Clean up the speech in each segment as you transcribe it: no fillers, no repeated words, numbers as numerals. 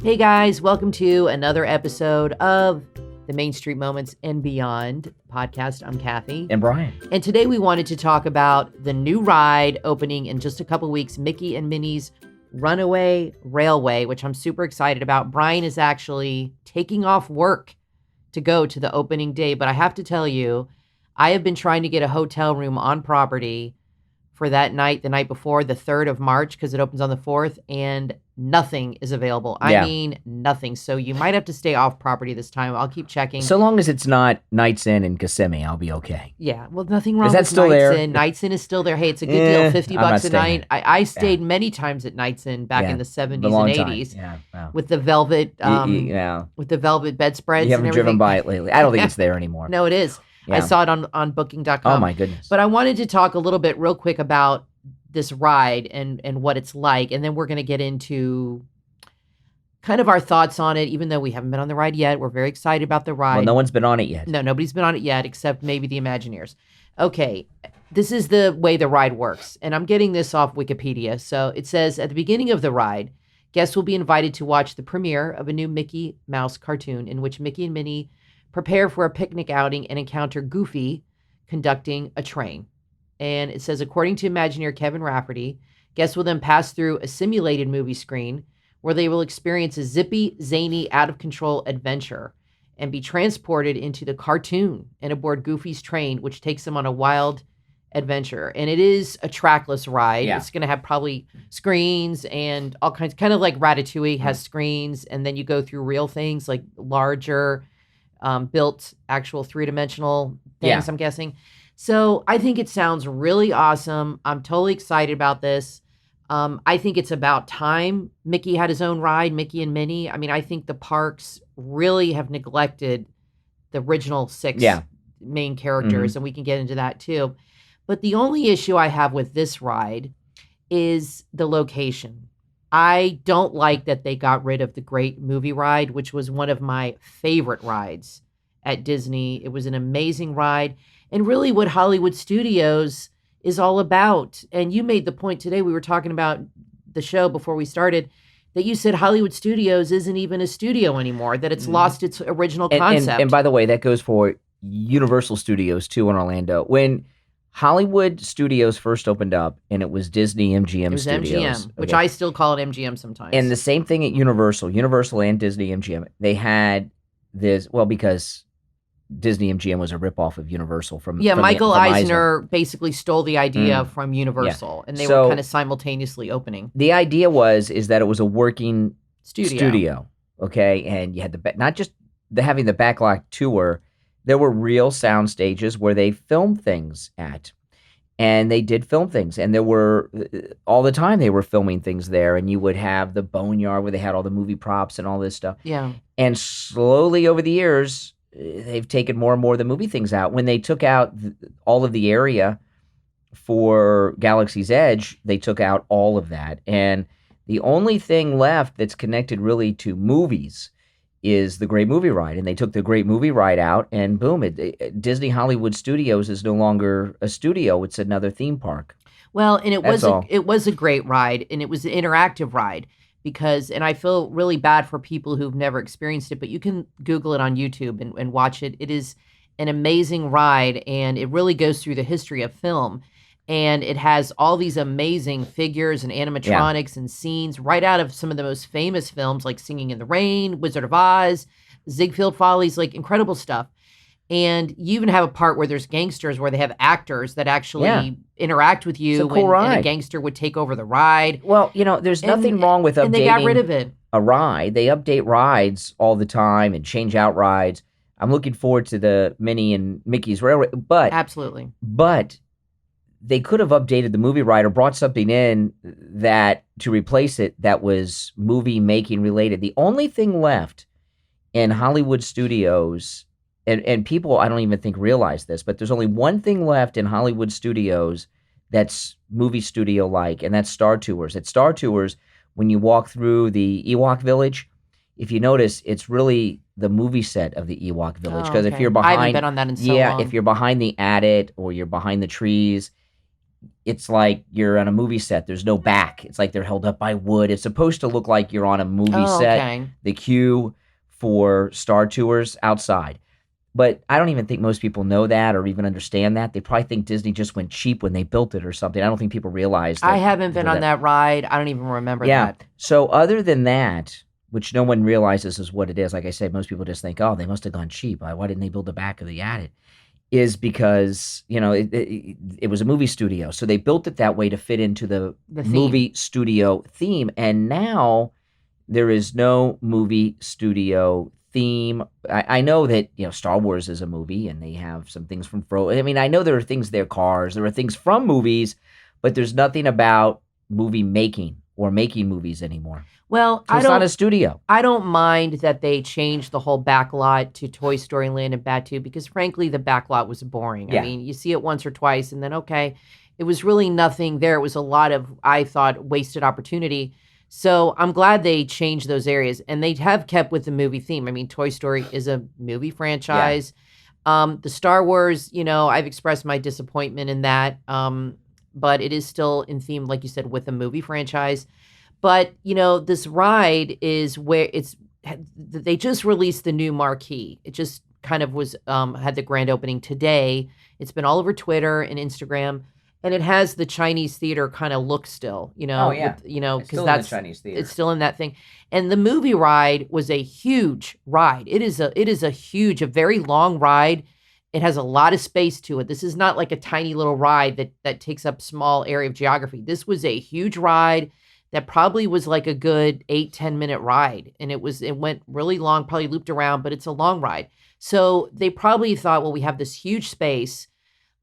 Hey guys, welcome to another episode of the Main Street Moments and Beyond podcast. I'm Kathy. And Brian. And today we wanted to talk about the new ride opening in just a couple weeks, Mickey and Minnie's Runaway Railway, which I'm super excited about. Brian is actually taking off work to go to the opening day, but I have to tell you, I have been trying to get a hotel room on property for that night, the night before, the 3rd of March, because it opens on the 4th, and nothing is available. I mean, nothing. So you might have to stay off property this time. I'll keep checking. So long as it's not Nights Inn in Kissimmee, I'll be okay. Yeah, well, nothing wrong Is that with still Nights there? Inn. Nights Inn is still there. Hey, it's a good deal, $50 a night. I stayed many times at Nights Inn back in the 70s and 80s with the velvet with the velvet bedspreads. You haven't driven by it lately. I don't think it's there anymore. No, it is. Yeah. I saw it on booking.com. Oh, my goodness. But I wanted to talk a little bit real quick about this ride and what it's like. And then we're going to get into kind of our thoughts on it, even though we haven't been on the ride yet. We're very excited about the ride. Well, no one's been on it yet. No, nobody's been on it yet, except maybe the Imagineers. Okay, this is the way the ride works. And I'm getting this off Wikipedia. So it says, at the beginning of the ride, guests will be invited to watch the premiere of a new Mickey Mouse cartoon in which Mickey and Minnie prepare for a picnic outing and encounter Goofy conducting a train. And it says, according to Imagineer Kevin Rafferty, guests will then pass through a simulated movie screen where they will experience a zippy, zany, out-of-control adventure and be transported into the cartoon and aboard Goofy's train, which takes them on a wild adventure. And it is a trackless ride. Yeah. It's going to have probably screens and all kinds, kind of like Ratatouille has screens, and then you go through real things like larger built actual three-dimensional things, I'm guessing. So I think it sounds really awesome. I'm totally excited about this. I think it's about time Mickey had his own ride, Mickey and Minnie. I mean, I think the parks really have neglected the original 6 main characters, and we can get into that too. But the only issue I have with this ride is the location. I don't like that they got rid of the Great Movie Ride, which was one of my favorite rides at Disney. It was an amazing ride, and really what Hollywood Studios is all about. And you made the point today, we were talking about the show before we started, that you said Hollywood Studios isn't even a studio anymore, that it's lost its original concept. And by the way, that goes for Universal Studios too in Orlando. When Hollywood Studios first opened up, and it was Disney MGM Studios. MGM, which I still call it MGM sometimes. And the same thing at Universal and Disney MGM. They had this, well, because Disney MGM was a ripoff of Universal from Michael Eisner basically stole the idea from Universal, and they were kind of simultaneously opening. The idea is that it was a working studio, okay? And you had not just having the backlot tour. There were real sound stages where they filmed things at, and they did film things, and there were all the time they were filming things there, and you would have the boneyard where they had all the movie props and all this stuff. Yeah. And slowly over the years, they've taken more and more of the movie things out. When they took out all of the area for Galaxy's Edge, they took out all of that, and the only thing left that's connected really to movies is the Great Movie Ride, and they took the Great Movie Ride out, and boom, Disney Hollywood Studios is no longer a studio; it's another theme park. Well, and it was a great ride, and it was an interactive ride and I feel really bad for people who've never experienced it, but you can Google it on YouTube and watch it. It is an amazing ride, and it really goes through the history of film. And it has all these amazing figures and animatronics and scenes right out of some of the most famous films like Singing in the Rain, Wizard of Oz, Ziegfeld Follies, like incredible stuff. And you even have a part where there's gangsters where they have actors that actually interact with you and a gangster would take over the ride. Well, there's nothing wrong with updating. And they got rid of it. A ride. They update rides all the time and change out rides. I'm looking forward to the Minnie and Mickey's Railway. Absolutely. But they could have updated the movie ride or brought something in to replace it that was movie making related. The only thing left in Hollywood Studios, and people I don't even think realize this, but there's only one thing left in Hollywood Studios that's movie studio like, and that's Star Tours. At Star Tours, when you walk through the Ewok Village, if you notice, it's really the movie set of the Ewok Village. Because if you're behind, I haven't been on that in so long. If you're behind the adit or you're behind the trees, it's like you're on a movie set. There's no back. It's like they're held up by wood. It's supposed to look like you're on a movie Oh, set. okay. The queue for Star Tours outside. But I don't even think most people know that or even understand that. They probably think Disney just went cheap when they built it or something. I don't think people realize that. I haven't been on that ride. I don't even remember Yeah. that. So other than that, which no one realizes is what it is, like I said, most people just think, oh, they must have gone cheap. Why didn't they build the back of the attic? Is because, it was a movie studio. So they built it that way to fit into the theme. movie studio theme. And now there is no movie studio theme. I know that, Star Wars is a movie and they have some things from I mean, I know there are things there, cars, there are things from movies, but there's nothing about movie making or making movies anymore. Well, So it's not a studio. I don't mind that they changed the whole back lot to Toy Story Land and Batu because frankly, the back lot was boring. Yeah. I mean, you see it once or twice and then, okay, it was really nothing there. It was a lot of, I thought, wasted opportunity. So I'm glad they changed those areas and they have kept with the movie theme. I mean, Toy Story is a movie franchise. The Star Wars, I've expressed my disappointment in that. But it is still in theme, like you said, with a movie franchise. But, this ride is where they just released the new marquee. It just kind of was, had the grand opening today. It's been all over Twitter and Instagram. And it has the Chinese theater kind of look still, Oh, yeah. because that's the Chinese theater. It's still in that thing. And the movie ride was a huge ride. It is a very long ride. It has a lot of space to it. This is not like a tiny little ride that takes up small area of geography. This was a huge ride that probably was like a good 8-10 minute ride. And it went really long, probably looped around, but it's a long ride. So they probably thought, well, we have this huge space.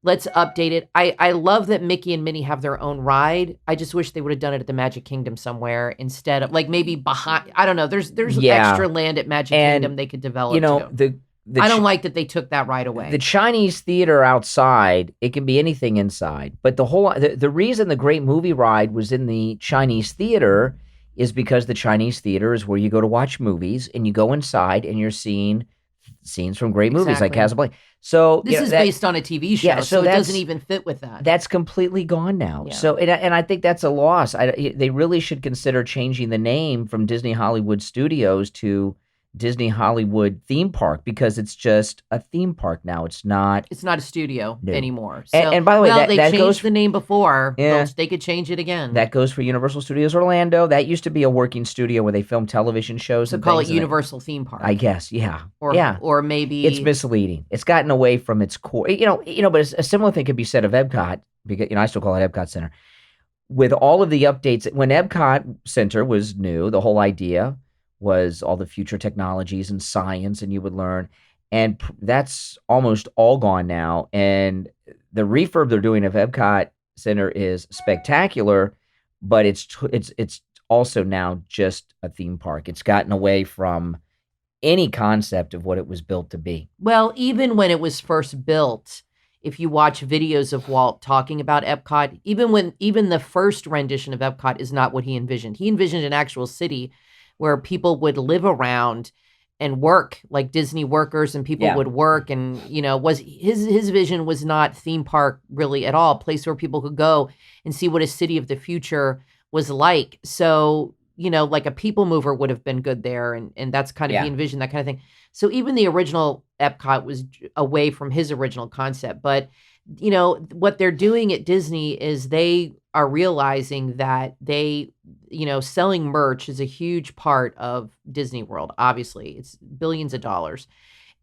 Let's update it. I love that Mickey and Minnie have their own ride. I just wish they would have done it at the Magic Kingdom somewhere instead of like maybe behind. I don't know. There's extra land at Magic Kingdom they could develop. I don't like that they took that right away. The Chinese theater outside, it can be anything inside. But the reason the Great Movie Ride was in the Chinese theater is because the Chinese theater is where you go to watch movies and you go inside and you're seeing scenes from great movies like Casablanca. So this is based on a TV show, so it doesn't even fit with that. That's completely gone now. Yeah. So and I think that's a loss. They really should consider changing the name from Disney Hollywood Studios to Disney Hollywood Theme Park because it's just a theme park now. It's not a studio anymore. So, and by the way, they that changed goes the name before. Yeah. They could change it again. That goes for Universal Studios Orlando. That used to be a working studio where they filmed television shows. So and call things it Universal Theme Park. I guess, yeah. Or maybe it's misleading. It's gotten away from its core. But a similar thing could be said of Epcot because I still call it Epcot Center. With all of the updates, when Epcot Center was new, the whole idea was all the future technologies and science, and you would learn. And that's almost all gone now. And the refurb they're doing of Epcot Center is spectacular, but it's also now just a theme park. It's gotten away from any concept of what it was built to be. Well, even when it was first built, if you watch videos of Walt talking about Epcot, even the first rendition of Epcot is not what he envisioned. He envisioned an actual city where people would live around and work like Disney workers and people would work. And, was his vision was not theme park really at all, a place where people could go and see what a city of the future was like. So, like a people mover would have been good there. And that's kind of, he envisioned that kind of thing. So even the original Epcot was away from his original concept. But, what they're doing at Disney is they are realizing that selling merch is a huge part of Disney World. Obviously, it's billions of dollars.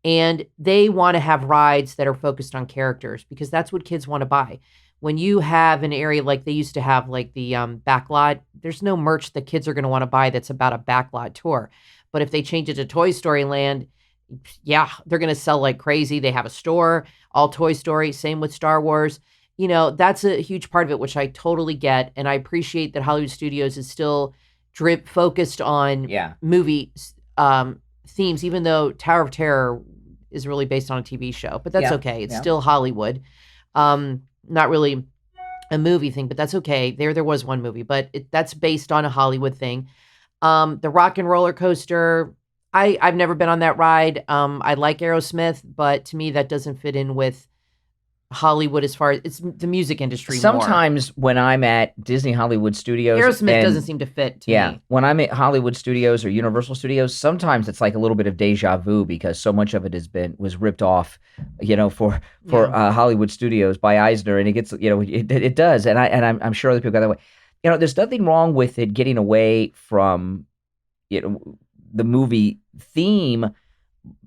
And they want to have rides that are focused on characters because that's what kids want to buy. When you have an area like they used to have, like the backlot, there's no merch that kids are going to want to buy that's about a backlot tour. But if they change it to Toy Story Land, they're going to sell like crazy. They have a store, all Toy Story, same with Star Wars. That's a huge part of it, which I totally get. And I appreciate that Hollywood Studios is still focused on movie themes, even though Tower of Terror is really based on a TV show. But that's okay. It's still Hollywood. Not really a movie thing, but that's okay. There was one movie, but that's based on a Hollywood thing. The Rock and Roller Coaster, I've never been on that ride. I like Aerosmith, but to me that doesn't fit in with Hollywood as far as it's the music industry more. Sometimes when I'm at Disney Hollywood Studios, Aerosmith doesn't seem to fit to me. when I'm at Hollywood Studios or Universal Studios, sometimes it's like a little bit of deja vu because so much of it was ripped off, for Hollywood Studios by Eisner, and it gets, it does, and I'm sure other people got that way. There's nothing wrong with it getting away from, the movie theme.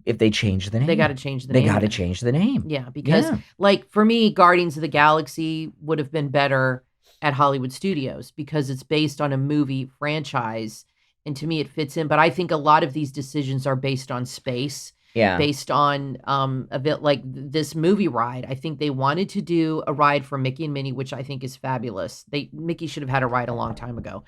If they change the name, They got to change the name. They got to change the name. Yeah, because like for me, Guardians of the Galaxy would have been better at Hollywood Studios because it's based on a movie franchise, and to me it fits in. But I think a lot of these decisions are based on space. Yeah. Based on a bit like this movie ride. I think they wanted to do a ride for Mickey and Minnie, which I think is fabulous. Mickey should have had a ride a long time ago.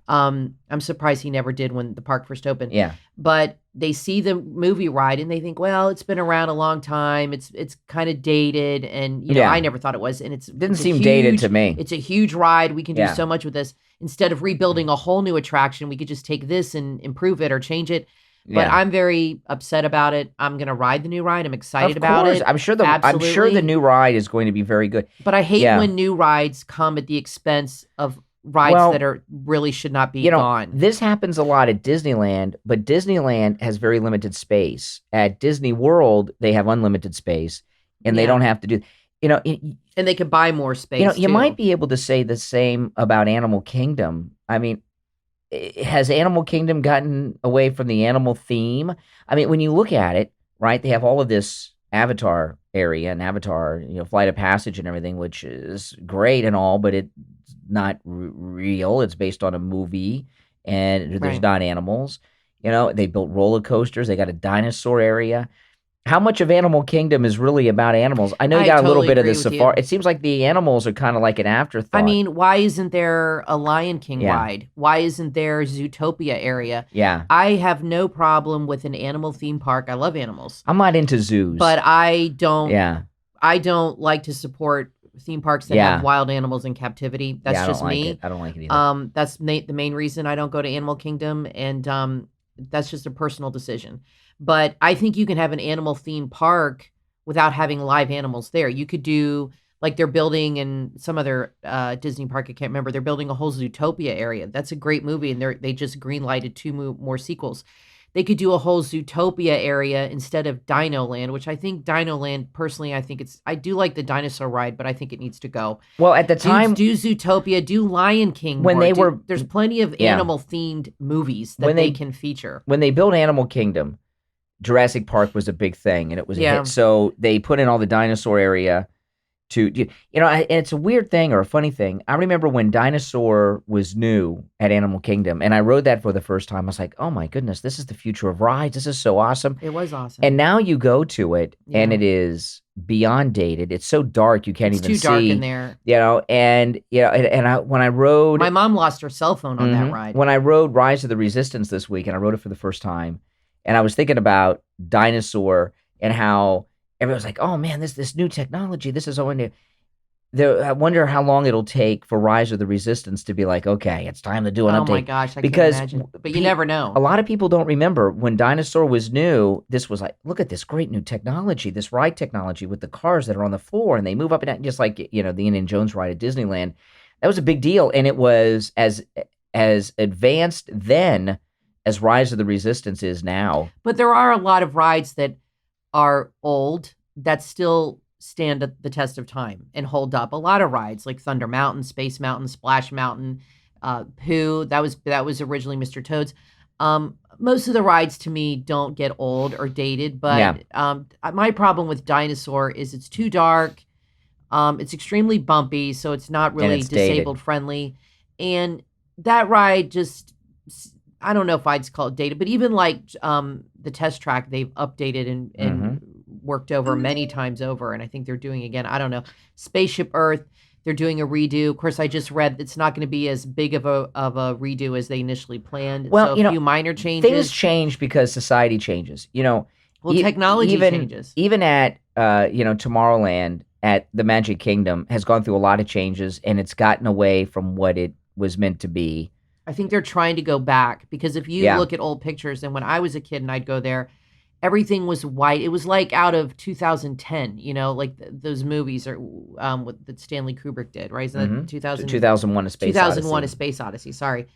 I'm surprised he never did when the park first opened. Yeah. But they see the movie ride and they think, well, it's been around a long time. It's kind of dated, and I never thought it was, and didn't seem dated to me. It's a huge ride. We can do so much with this. Instead of rebuilding a whole new attraction, we could just take this and improve it or change it. But I'm very upset about it. I'm gonna ride the new ride. I'm excited about it. I'm sure the new ride is going to be very good. But I hate when new rides come at the expense of rides that really should not be gone. This happens a lot at Disneyland, but Disneyland has very limited space. At Disney World, they have unlimited space, and they don't have to do. And they could buy more space. You might be able to say the same about Animal Kingdom. I mean, has Animal Kingdom gotten away from the animal theme? I mean, when you look at it, right, they have all of this Avatar area and Avatar, Flight of Passage and everything, which is great and all, but it's not real. It's based on a movie, and there's not animals. They built roller coasters. They got a dinosaur area. How much of Animal Kingdom is really about animals? I know you got a little bit of the safari. It seems like the animals are kind of like an afterthought. I mean, why isn't there a Lion King ride? Why isn't there Zootopia area? Yeah. I have no problem with an animal theme park. I love animals. I'm not into zoos. But I don't like to support theme parks that have wild animals in captivity. That's just me. I don't like it either. That's the main reason I don't go to Animal Kingdom, and that's just a personal decision. But I think you can have an animal theme park without having live animals there. You could do, like they're building in some other Disney park, I can't remember, they're building a whole Zootopia area. That's a great movie, and they just green-lighted 2 more sequels. They could do a whole Zootopia area instead of Dino Land, which I think Dino Land, personally, I do like the dinosaur ride, but I think it needs to go. Well, at the time... Do Zootopia, do Lion King. There's plenty of animal-themed movies that they can feature. When they built Animal Kingdom, Jurassic Park was a big thing, and it was a hit. So they put in all the dinosaur area and it's a weird thing or a funny thing. I remember when Dinosaur was new at Animal Kingdom, and I rode that for the first time. I was like, oh my goodness, this is the future of rides. This is so awesome. It was awesome. And now you go to it, and it is beyond dated. It's so dark you can't even see. It's too dark in there. When I rode... My mom lost her cell phone on that ride. When I rode Rise of the Resistance this week, and I rode it for the first time, and I was thinking about Dinosaur and how everyone's like, oh man, this new technology, this is so new. I wonder how long it'll take for Rise of the Resistance to be like, okay, it's time to do an update. Oh my gosh, I can't imagine. But you never know. A lot of people don't remember when Dinosaur was new, this was like, look at this great new technology, this ride technology with the cars that are on the floor and they move up and down, just like, the Indiana Jones ride at Disneyland. That was a big deal, and it was as advanced then as Rise of the Resistance is now. But there are a lot of rides that are old that still stand the test of time and hold up. A lot of rides like Thunder Mountain, Space Mountain, Splash Mountain, Pooh. That was originally Mr. Toad's. Most of the rides to me don't get old or dated, but my problem with Dinosaur is it's too dark. It's extremely bumpy, so it's not really disabled friendly. And that ride just, I don't know if I'd call it dated, but even like the test track, they've updated and worked over many times over, and I think they're doing again. I don't know. Spaceship Earth, they're doing a redo. Of course, I just read it's not going to be as big of a redo as they initially planned. Well, so a few minor changes. Things change because society changes. Technology changes. Even at Tomorrowland at the Magic Kingdom has gone through a lot of changes, and it's gotten away from what it was meant to be. I think they're trying to go back, because if you look at old pictures, and when I was a kid and I'd go there, Everything was white. It was like out of 2010, like those movies are that Stanley Kubrick did, right? Isn't that 2001: A Space 2001: A Odyssey. Space Odyssey, sorry.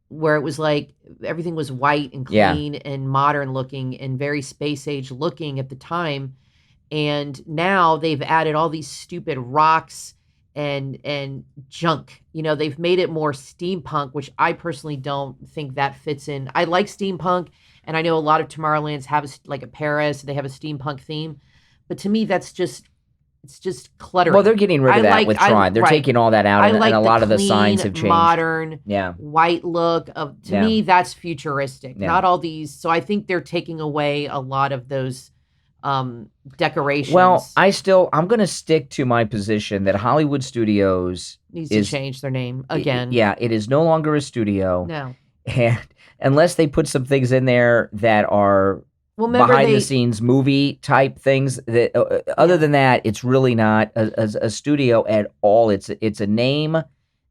Where it was like everything was white and Yeah. clean and modern looking and very space age looking at the time. And now they've added all these stupid rocks and junk. They've made it more steampunk, which I personally don't think that fits in. I like steampunk, and I know a lot of Tomorrowlands have like a Paris, they have a steampunk theme, but to me it's just cluttering. Well, they're getting rid of that with Tron. They're taking all that out, and a lot of the signs have changed. Modern, white look of. To me, that's futuristic. Not all these. So I think they're taking away a lot of those decorations. Well, I'm going to stick to my position that Hollywood Studios needs to change their name again. It is no longer a studio. No. And unless they put some things in there that are behind the scenes movie type things, that other than that, it's really not a studio at all. It's a name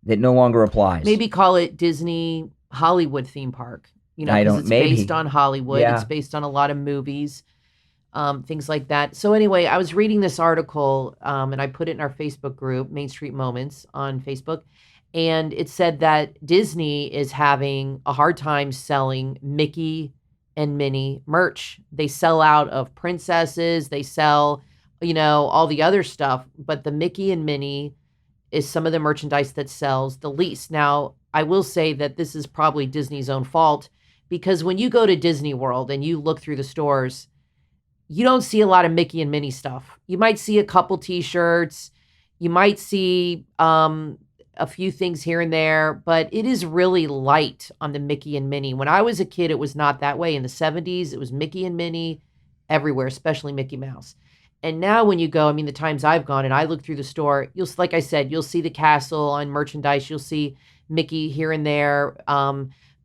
that no longer applies. Maybe call it Disney Hollywood theme park. It's based on Hollywood. Yeah. It's based on a lot of movies. Things like that. So anyway, I was reading this article, and I put it in our Facebook group, Main Street Moments on Facebook, and it said that Disney is having a hard time selling Mickey and Minnie merch. They sell out of princesses, they sell, all the other stuff, but the Mickey and Minnie is some of the merchandise that sells the least. Now, I will say that this is probably Disney's own fault, because when you go to Disney World and you look through the stores, you don't see a lot of Mickey and Minnie stuff. You might see a couple t-shirts. You might see a few things here and there, but it is really light on the Mickey and Minnie. When I was a kid, it was not that way. In the 70s, it was Mickey and Minnie everywhere, especially Mickey Mouse. And now when you go, the times I've gone and I look through the store, like I said, you'll see the castle on merchandise. You'll see Mickey here and there.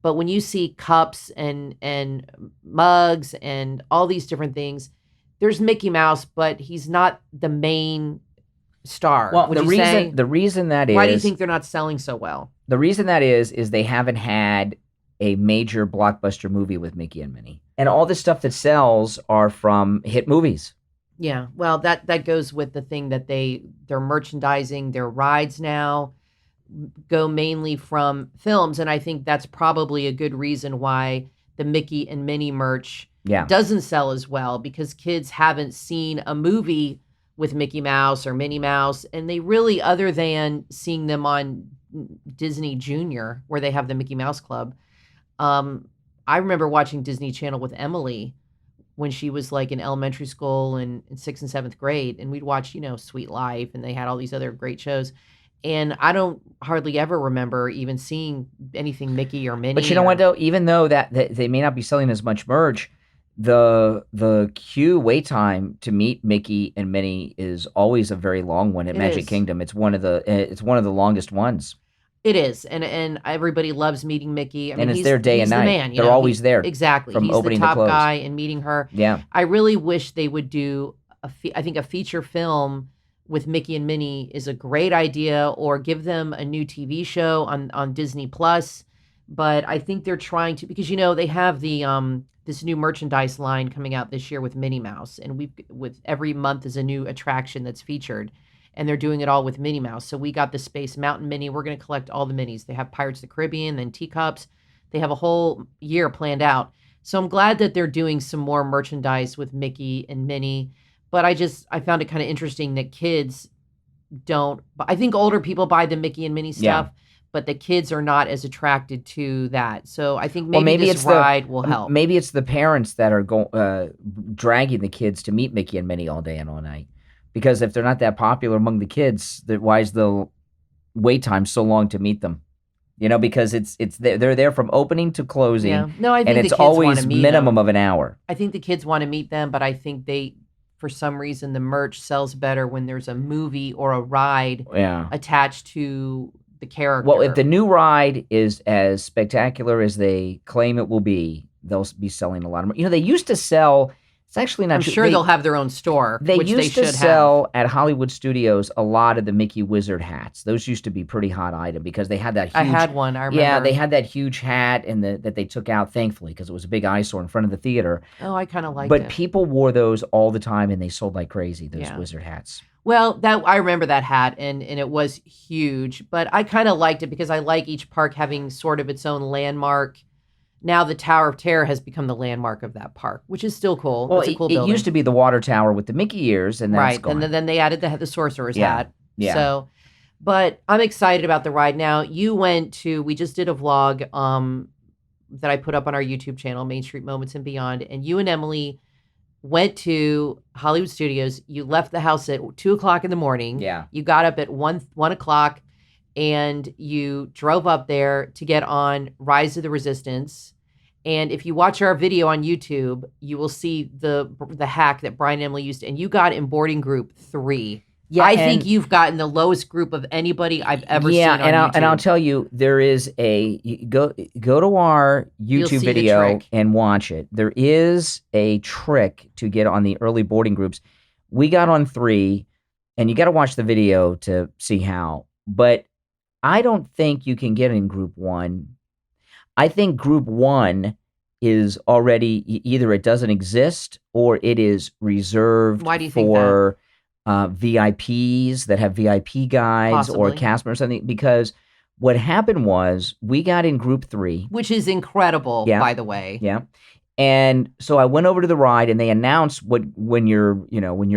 But when you see cups and mugs and all these different things, there's Mickey Mouse, but he's not the main star. Well, the reason that is, why do you think they're not selling so well? The reason that is they haven't had a major blockbuster movie with Mickey and Minnie, and all the stuff that sells are from hit movies. Yeah, well, that goes with the thing that they're merchandising their rides now. Go mainly from films, and I think that's probably a good reason why the Mickey and Minnie merch doesn't sell as well, because kids haven't seen a movie with Mickey Mouse or Minnie Mouse, and they really, other than seeing them on Disney Junior, where they have the Mickey Mouse Club. I remember watching Disney Channel with Emily when she was like in elementary school and in 6th and 7th grade, and we'd watch, Sweet Life, and they had all these other great shows. And I don't hardly ever remember even seeing anything Mickey or Minnie. But you know what, though? Even though that they may not be selling as much merch, the queue wait time to meet Mickey and Minnie is always a very long one at Magic Kingdom. It's one of the longest ones. It is, and everybody loves meeting Mickey. And it's their day and night. The man, They're always there. Exactly. From he's opening the top to close. guy and meeting her. Yeah. I really wish they would do I think a feature film with Mickey and Minnie is a great idea, or give them a new TV show on Disney Plus. But I think they're trying to, because they have the this new merchandise line coming out this year with Minnie Mouse, and with every month is a new attraction that's featured, and they're doing it all with Minnie Mouse. So we got the Space Mountain Minnie. We're going to collect all the Minnies. They have Pirates of the Caribbean, then Teacups. They have a whole year planned out. So I'm glad that they're doing some more merchandise with Mickey and Minnie. But I found it kind of interesting that kids don't. I think older people buy the Mickey and Minnie stuff, but the kids are not as attracted to that. So I think maybe this ride will help. Maybe it's the parents that are dragging the kids to meet Mickey and Minnie all day and all night. Because if they're not that popular among the kids, why is the wait time so long to meet them? Because they're there from opening to closing. Yeah. No, I think and it's always minimum of an hour. I think the kids want to meet them, but I think for some reason, the merch sells better when there's a movie or a ride attached to the character. Well, if the new ride is as spectacular as they claim it will be, they'll be selling a lot of merch. They used to sell It's actually not I'm true. sure they'll have their own store, They which used they to should sell at Hollywood Studios a lot of the Mickey Wizard hats. Those used to be pretty hot item because they had that huge. I had one. I remember. Yeah, they had that huge hat and that they took out, thankfully, because it was a big eyesore in front of the theater. Oh, I kind of liked But it. people wore those all the time, and they sold like crazy. Those Yeah. wizard hats. Well, that I remember that hat, and it was huge. But I kind of liked it because I like each park having sort of its own landmark. Now the Tower of Terror has become the landmark of that park, which is still cool. Well, it's a cool it building. used to be the water tower with the Mickey ears, and that's right. gone. And then they added the sorcerer's Yeah. hat. Yeah. So, but I'm excited about the ride. Now you went to. We just did a vlog that I put up on our YouTube channel, Main Street Moments and Beyond, and you and Emily went to Hollywood Studios. You left the house at 2:00 in the morning. Yeah. You got up at 1:00 and you drove up there to get on Rise of the Resistance. And if you watch our video on YouTube, you will see the hack that Brian and Emily used, and you got in boarding group 3. Yeah, I think you've gotten the lowest group of anybody I've ever seen on YouTube. And I'll tell you, there is go to our You'll see YouTube the video trick. and watch it. There is a trick to get on the early boarding groups. We got on 3, and you got to watch the video to see how. But I don't think you can get in group 1. I think group 1 is already either it doesn't exist or it is reserved Why do you think for VIPs that have VIP guides or Possibly. cast members or something. Because what happened was we got in group 3. Which is incredible, Yeah. by the way. Yeah. And so I went over to the ride, and they announced when your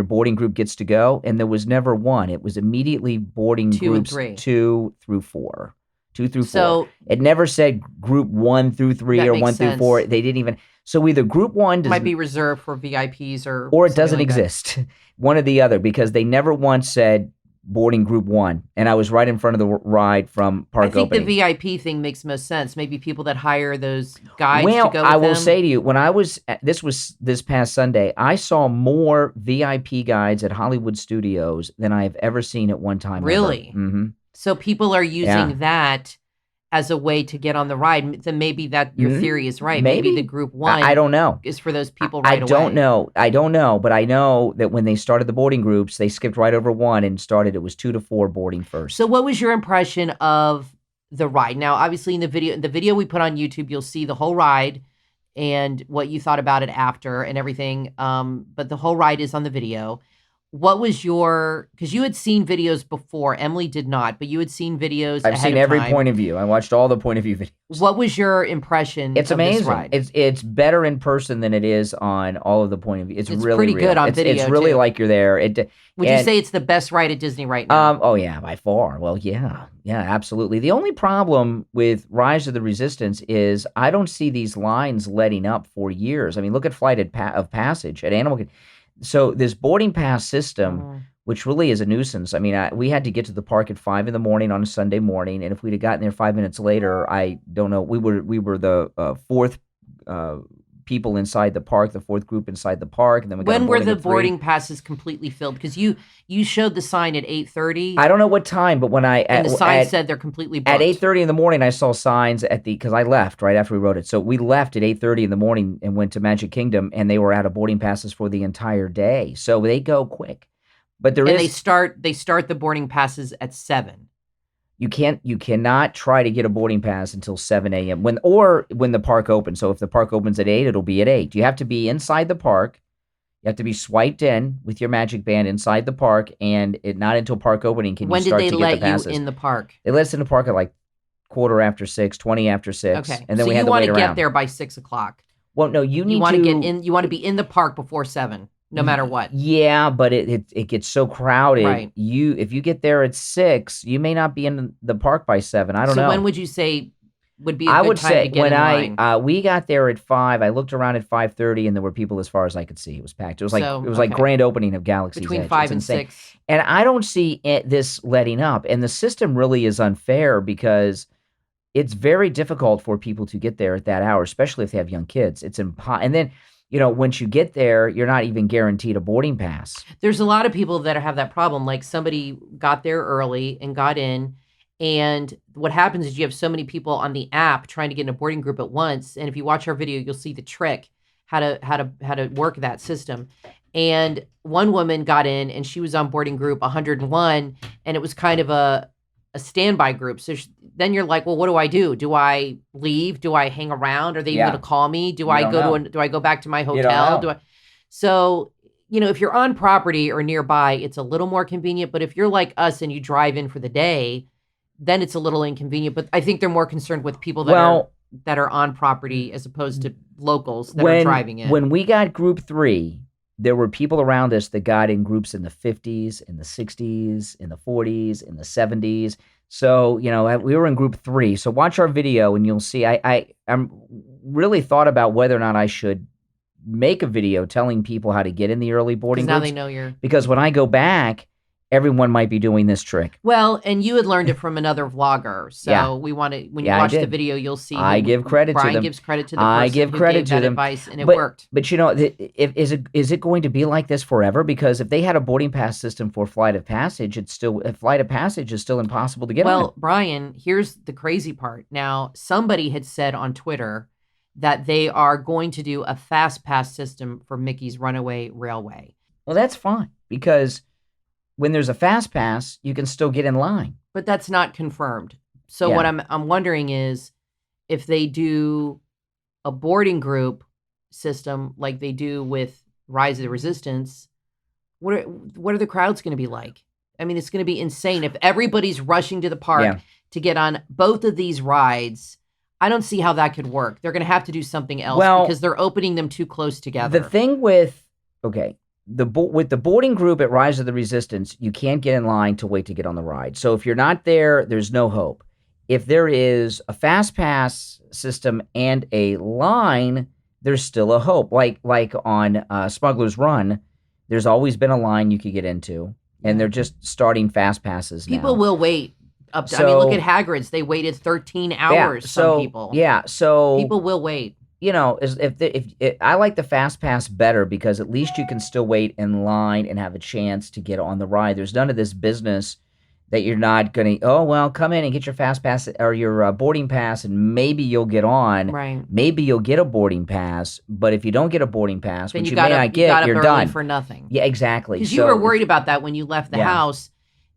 boarding group gets to go, and there was never one. It was immediately boarding 2 and groups 3. 2 through 4. 2 through 4. So It never said group 1 through 3 That or makes 1 through sense. 4. They didn't even. So either group 1 it does, might be reserved for VIPs or or it something doesn't like that. exist. One or the other, because they never once said boarding group 1, and I was right in front of the ride from park I think opening. the VIP thing makes most sense. Maybe people that hire those guides Well, to go with I will them. say to you, when I was this past Sunday, I saw more VIP guides at Hollywood Studios than I've ever seen at one time. Really? Mm-hmm. So people are using Yeah. that as a way to get on the ride. Then maybe that your Mhm. theory is right. Maybe. Maybe the group 1 I don't know. is for those people I right away. don't know. I don't know, but I know that when they started the boarding groups, they skipped right over 1 and started. It was 2 to 4 boarding first. So what was your impression of the ride? Now, obviously in the video we put on YouTube, you'll see the whole ride and what you thought about it after and everything. But the whole ride is on the video. What was because you had seen videos before. Emily did not, but you had seen videos I've ahead seen of every time. point of view. I watched all the point of view videos. What was your impression It's of this amazing. ride? It's better in person than it is on all of the point of view. It's really pretty real. good on It's video, really too. like you're there. Would you and- say it's the best ride at Disney right now? Oh yeah, by far. Well, yeah, absolutely. The only problem with Rise of the Resistance is I don't see these lines letting up for years. I mean, look at Flight of Passage at Animal Kingdom. So this boarding pass system, which really is a nuisance. I mean, we had to get to the park at 5 a.m. on a Sunday morning, and if we'd have gotten there 5 minutes later, I don't know. We were the fourth people inside the park, the 4th group inside the park, and then we got When were the at 3. boarding passes completely filled? Because you showed the sign at 8:30, I don't know what time, but when and the sign said they're completely booked. At 8:30 in the morning, I saw signs because I left right after we wrote it. So we left at 8:30 in the morning and went to Magic Kingdom, and they were out of boarding passes for the entire day. So they go quick. But they start the boarding passes at 7. you cannot try to get a boarding pass until 7 a.m. when the park opens. So if the park opens at 8, it'll be at 8. You have to be inside the park. You have to be swiped in with your magic band inside the park, and not until park opening can When you start did to they get the let passes. you in the park? They let us in the park at like 6:15, 20 after 6. Okay, And then so we had you to want wait to around. get there by 6:00. Well, no, you need You want to to get in. You want to be in the park before 7, no matter what. Yeah, but it gets so crowded. Right. If you get there at 6, you may not be in the park by 7. I don't know. So when would you say would be a I good would time say to get when in line? we got there at 5, I looked around at 5:30, and there were people as far as I could see. It was packed. It was like Okay. grand opening of Galaxy's Between Edge. 5 It's and insane. 6. And I don't see this letting up. And the system really is unfair because it's very difficult for people to get there at that hour, especially if they have young kids. It's and then, once you get there, you're not even guaranteed a boarding pass. There's a lot of people that have that problem. Like somebody got there early and got in, and what happens is you have so many people on the app trying to get in a boarding group at once. And if you watch our video, you'll see the trick, how to work that system. And one woman got in, and she was on boarding group 101, and it was kind of a standby group. So then you're like, well, what do I do? Do I leave? Do I hang around? Are they even going to call me? Do I go do I go back to my hotel? So, if you're on property or nearby, it's a little more convenient. But if you're like us and you drive in for the day, then it's a little inconvenient. But I think they're more concerned with people that are on property as opposed to locals that are driving in. When we got group 3, there were people around us that got in groups in the 50s, in the 60s, in the 40s, in the 70s. So, we were in group 3. So watch our video and you'll see I'm really thought about whether or not I should make a video telling people how to get in the early boarding groups. Now they know you're... Because when I go back, everyone might be doing this trick. Well, and you had learned it from another vlogger. So we want to, when you watch the video, you'll see. I give credit to them. Brian gives credit to the person who gave that advice, and it worked. But is it going to be like this forever? Because if they had a boarding pass system for Flight of Passage, Flight of Passage is still impossible to get on. Well, Brian, here's the crazy part. Now, somebody had said on Twitter that they are going to do a fast pass system for Mickey's Runaway Railway. Well, that's fine, because when there's a fast pass, you can still get in line. But that's not confirmed. So what I'm wondering is if they do a boarding group system like they do with Rise of the Resistance, what are the crowds going to be like? I mean, it's going to be insane. If everybody's rushing to the park to get on both of these rides, I don't see how that could work. They're going to have to do something else because they're opening them too close together. The thing with the boarding group at Rise of the Resistance, you can't get in line to wait to get on the ride. So if you're not there, there's no hope. If there is a fast pass system and a line, there's still a hope. Like on Smuggler's Run, there's always been a line you could get into, and they're just starting fast passes now. People will wait. I mean, look at Hagrid's. They waited 13 hours. Some people. Yeah. So people will wait. If I like the fast pass better, because at least you can still wait in line and have a chance to get on the ride. There's none of this business that you're not going to, come in and get your fast pass or your boarding pass, and maybe you'll get on. Right. Maybe you'll get a boarding pass, but if you don't get a boarding pass, then which you may not get, you're done for nothing. Yeah, exactly. Because you were worried about that when you left the house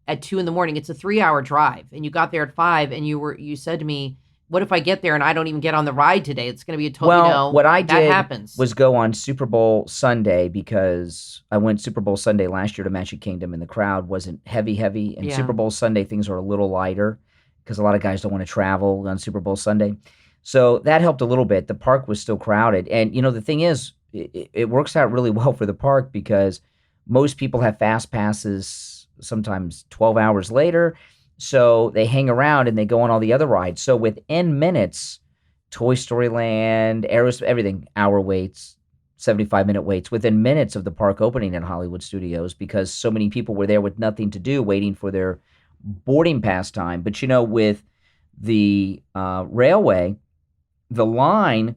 at 2 a.m. It's a 3-hour drive, and you got there at 5, and you said to me, what if I get there and I don't even get on the ride today? It's going to be a total, what I did happens. Was go on Super Bowl Sunday, because I went Super Bowl Sunday last year to Magic Kingdom, and the crowd wasn't heavy. And Super Bowl Sunday, things are a little lighter because a lot of guys don't want to travel on Super Bowl Sunday. So that helped a little bit. The park was still crowded. And, the thing is, it works out really well for the park, because most people have fast passes sometimes 12 hours later. So they hang around and they go on all the other rides. So within minutes, Toy Story Land, Aerospace, everything, hour waits, 75-minute waits, within minutes of the park opening at Hollywood Studios, because so many people were there with nothing to do, waiting for their boarding pass time. But, with the railway, the line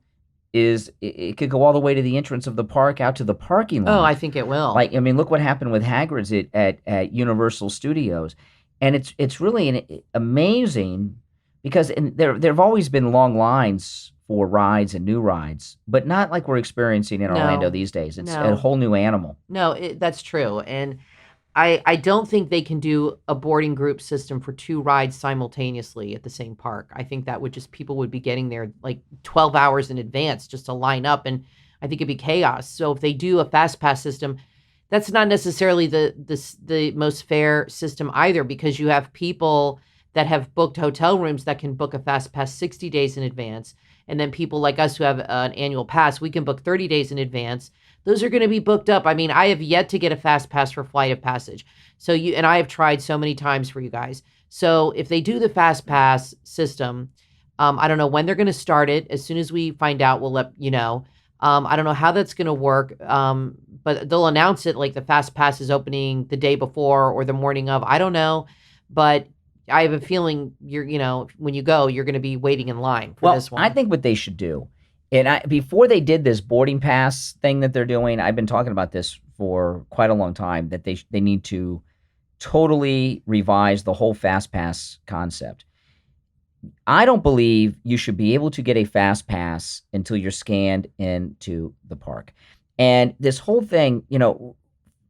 it could go all the way to the entrance of the park, out to the parking lot. Oh, I think it will. Look what happened with Hagrid's at Universal Studios. And it's really amazing, because there have always been long lines for rides and new rides, but not like we're experiencing in Orlando these days. It's a whole new animal. No, that's true. And I don't think they can do a boarding group system for 2 rides simultaneously at the same park. I think that people would be getting there like 12 hours in advance just to line up, and I think it'd be chaos. So if they do a fast pass system, that's not necessarily the most fair system either, because you have people that have booked hotel rooms that can book a fast pass 60 days in advance. And then people like us who have an annual pass, we can book 30 days in advance. Those are going to be booked up. I mean, I have yet to get a fast pass for Flight of Passage. And I have tried so many times for you guys. So if they do the fast pass system, I don't know when they're going to start it. As soon as we find out, we'll let you know. I don't know how that's going to work, but they'll announce it like the fast pass is opening the day before or the morning of. I don't know, but I have a feeling when you go, you're going to be waiting in line for this one. I think what they should do, and before they did this boarding pass thing that they're doing, I've been talking about this for quite a long time, that they need to totally revise the whole fast pass concept. I don't believe you should be able to get a fast pass until you're scanned into the park. And this whole thing,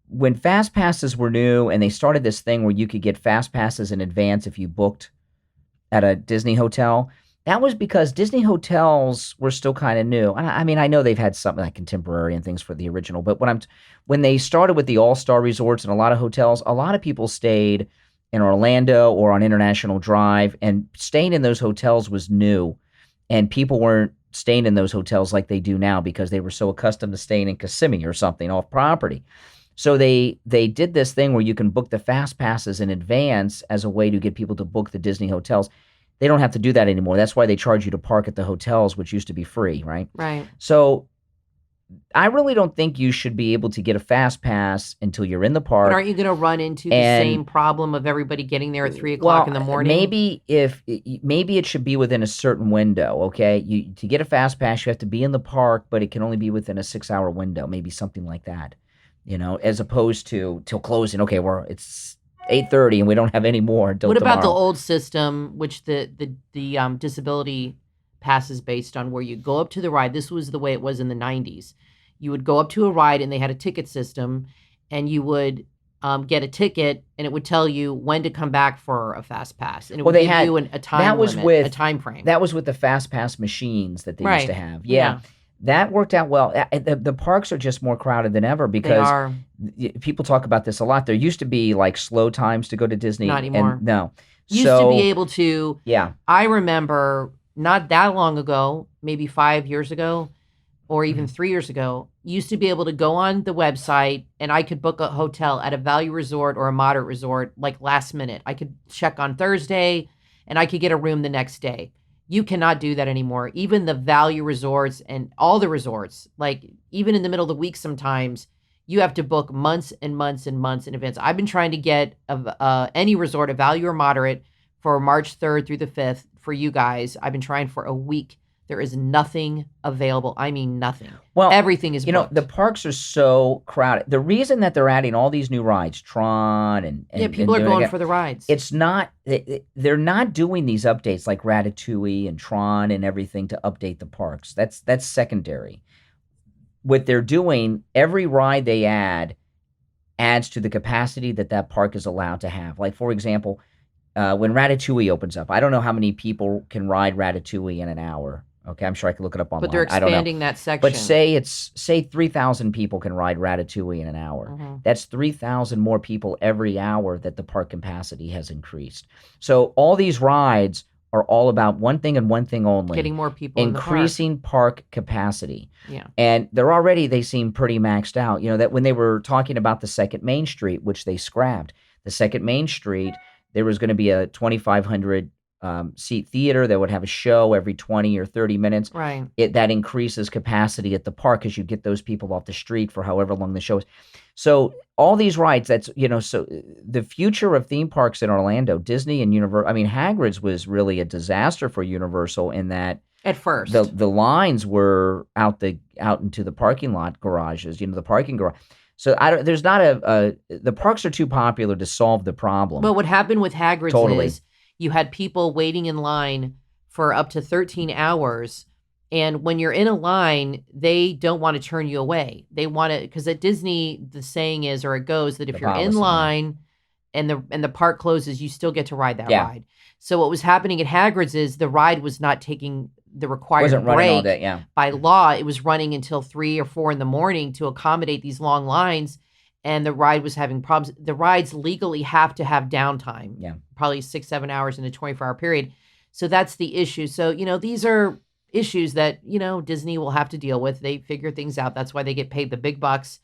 when fast passes were new and they started this thing where you could get fast passes in advance if you booked at a Disney hotel, that was because Disney hotels were still kind of new. I mean, I know they've had something like contemporary and things for the original, but when they started with the all-star resorts and a lot of hotels, a lot of people stayed in Orlando or on International Drive, and staying in those hotels was new, and people weren't staying in those hotels like they do now because they were so accustomed to staying in Kissimmee or something off property. So they did this thing where you can book the fast passes in advance as a way to get people to book the Disney hotels. They don't have to do that anymore. That's why they charge you to park at the hotels, which used to be free, right? Right. So I really don't think you should be able to get a fast pass until you're in the park. But aren't you going to run into the same problem of everybody getting there at 3 o'clock in the morning? Maybe it should be within a certain window, okay? To get a fast pass, you have to be in the park, but it can only be within a 6-hour window, maybe something like that, as opposed to till closing. Okay, it's 8:30 and we don't have any more until tomorrow. What about the old system, which the disability pass is based on, where you go up to the ride? This was the way it was in the 90s. You would go up to a ride and they had a ticket system, and you would get a ticket, and it would tell you when to come back for a fast pass, and it would give you a time limit, a time frame. That was with the fast pass machines that they used to have. Yeah. That worked out well. The parks are just more crowded than ever because people talk about this a lot. There used to be like slow times to go to Disney. Not anymore. No. Used to be able to. Yeah. I remember not that long ago, maybe 5 years ago, or even 3 years ago, used to be able to go on the website and I could book a hotel at a value resort or a moderate resort like last minute. I could check on Thursday and I could get a room the next day. You cannot do that anymore. Even the value resorts and all the resorts, like even in the middle of the week sometimes, you have to book months and months and months in advance. I've been trying to get any resort, a value or moderate, for March 3rd through the 5th for you guys. I've been trying for a week. There is nothing available. I mean, nothing. Well, everything is booked. The parks are so crowded. The reason that they're adding all these new rides, Tron and people are going for the rides. It's not, they're not doing these updates like Ratatouille and Tron and everything to update the parks. That's secondary. What they're doing, every ride they add adds to the capacity that park is allowed to have. Like, for example, when Ratatouille opens up, I don't know how many people can ride Ratatouille in an hour. Okay, I'm sure I can look it up online. But they're expanding that section. But say 3,000 people can ride Ratatouille in an hour. Mm-hmm. That's 3,000 more people every hour that the park capacity has increased. So all these rides are all about one thing and one thing only: getting more people, increasing park capacity. Yeah, and they seem pretty maxed out. That when they were talking about the second Main Street, which they scrapped, the second Main Street, there was going to be a 2,500 seat theater that would have a show every 20 or 30 minutes. Right. That increases capacity at the park as you get those people off the street for however long the show is. So all these rides, so the future of theme parks in Orlando, Disney and Universal, I mean, Hagrid's was really a disaster for Universal in that at first the lines were out into the parking lot garages, the parking garage. So there's not the parks are too popular to solve the problem. But what happened with Hagrid's is you had people waiting in line for up to 13 hours. And when you're in a line, they don't want to turn you away. They want to, because at Disney, the saying is, or it goes, that if you're in line and the park closes, you still get to ride that ride. So what was happening at Hagrid's is the ride was not taking the required break. All day, By law, it was running until 3 or 4 in the morning to accommodate these long lines. And the ride was having problems. The rides legally have to have downtime. Yeah. Probably 6-7 hours in a 24-hour period. So that's the issue. So, these are issues that, Disney will have to deal with. They figure things out. That's why they get paid the big bucks.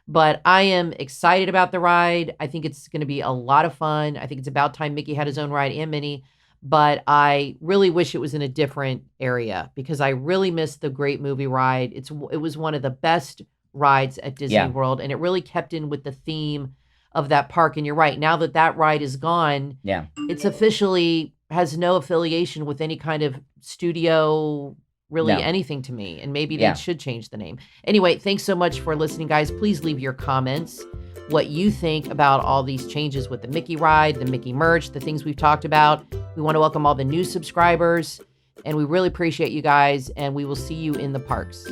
But I am excited about the ride. I think it's going to be a lot of fun. I think it's about time Mickey had his own ride, and Minnie. But I really wish it was in a different area because I really missed the Great Movie Ride. It was one of the best rides at Disney World, and it really kept in with the theme of that park. And you're right, now that ride is gone, it's officially has no affiliation with any kind of studio, really anything to me. And maybe they should change the name. Anyway, thanks so much for listening, guys. Please leave your comments, what you think about all these changes with the Mickey ride, the Mickey merch, the things we've talked about. We want to welcome all the new subscribers, and we really appreciate you guys, and we will see you in the parks.